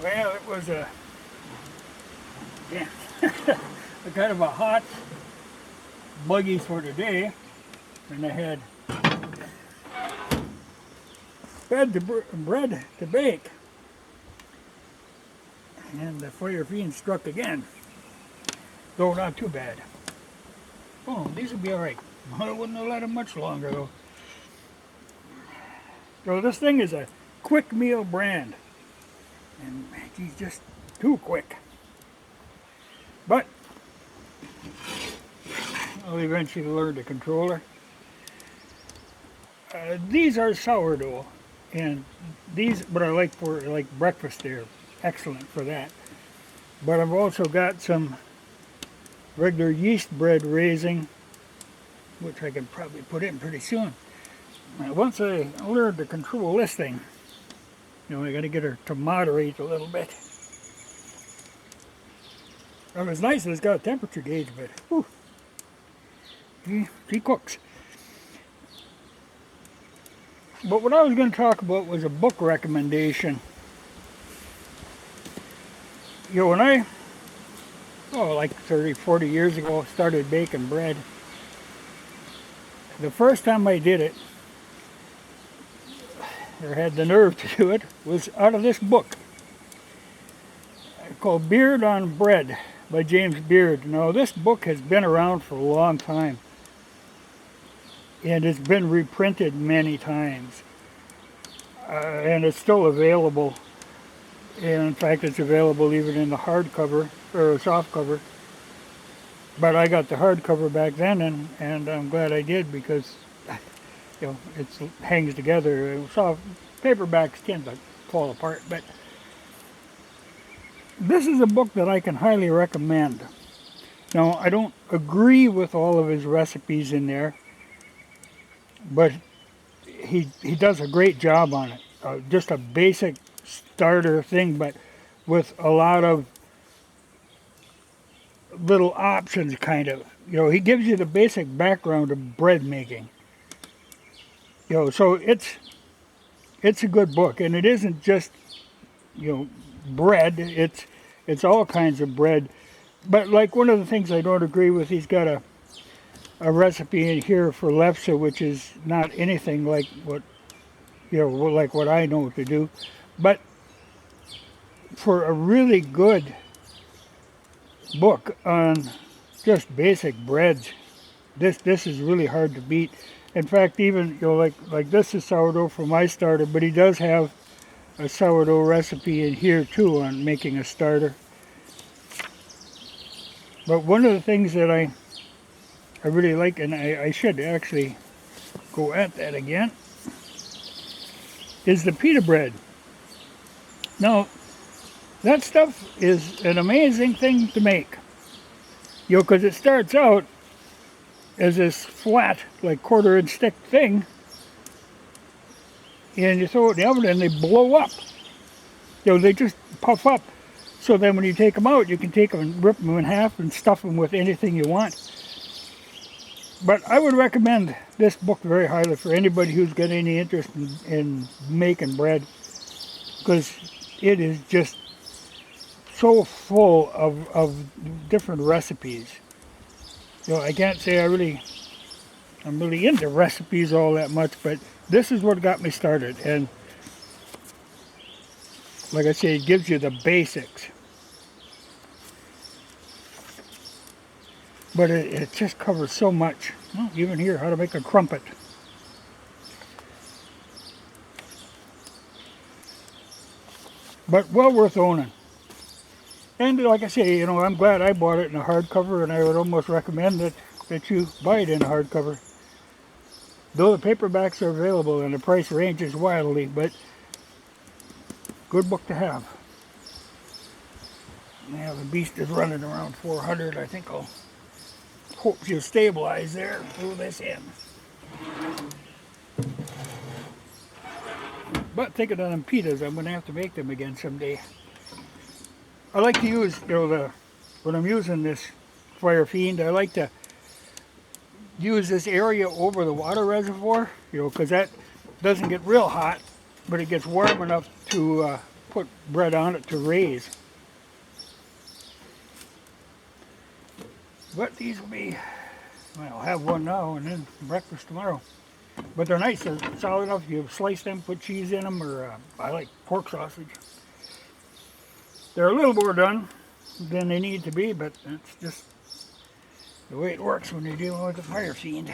Well, it was yeah, a kind of a hot, buggy sort of day, and I had bread to bake, and the fire fiend struck again, though not too bad. Oh, these will be all right. I wouldn't have let them much longer though. So this thing is a quick meal brand, and he's just too quick. But I'll eventually learn to control her. These are sourdough, and these, what I like for like breakfast, they're excellent for that. But I've also got some regular yeast bread raising, which I can probably put in pretty soon. Once I learn to control this thing, I got to get her to moderate a little bit. It's nice that it's got a temperature gauge, but whew, she cooks. But what I was going to talk about was a book recommendation. When I, like 30, 40 years ago, started baking bread, the first time I did it, or had the nerve to do it, was out of this book called Beard on Bread by James Beard. Now, this book has been around for a long time, and it's been reprinted many times, and it's still available. And in fact, it's available even in the hardcover or softcover. But I got the hardcover back then, and I'm glad I did, because it hangs together. Soft paperbacks tend to fall apart, but this is a book that I can highly recommend. Now, I don't agree with all of his recipes in there, but he does a great job on it. Just a basic starter thing, but with a lot of little options, kind of. He gives you the basic background of bread making. So it's a good book, and it isn't just bread. It's all kinds of bread. But like, one of the things I don't agree with, he's got a recipe in here for lefse, which is not anything like what I know to do. But for a really good book on just basic breads, this is really hard to beat. In fact, even like this is sourdough for my starter, but he does have a sourdough recipe in here too on making a starter. But one of the things that I really like, and I should actually go at that again, is the pita bread. Now, that stuff is an amazing thing to make. Because it starts out as this flat, like 1/4-inch thick thing, and you throw it in the oven and they blow up. They just puff up. So then when you take them out, you can take them and rip them in half and stuff them with anything you want. But I would recommend this book very highly for anybody who's got any interest in making bread, because it is just so full of different recipes. I can't say I'm really into recipes all that much, but this is what got me started. And like I say, it gives you the basics. But it just covers so much. Well, even here, how to make a crumpet. But well worth owning. And like I say, I'm glad I bought it in a hardcover, and I would almost recommend that you buy it in a hardcover. Though the paperbacks are available and the price ranges wildly, but good book to have. Now the beast is running around 400. I think I'll hope she'll stabilize there and throw this in. But thinking of them pitas, I'm going to have to make them again someday. I like to use, when I'm using this Fire Fiend, I like to use this area over the water reservoir, because that doesn't get real hot, but it gets warm enough to put bread on it to raise. But these will be, well, I'll have one now and then breakfast tomorrow. But they're nice, they're solid enough. You slice them, put cheese in them, or I like pork sausage. They're a little more done than they need to be, but it's just the way it works when you're dealing with a fire fiend.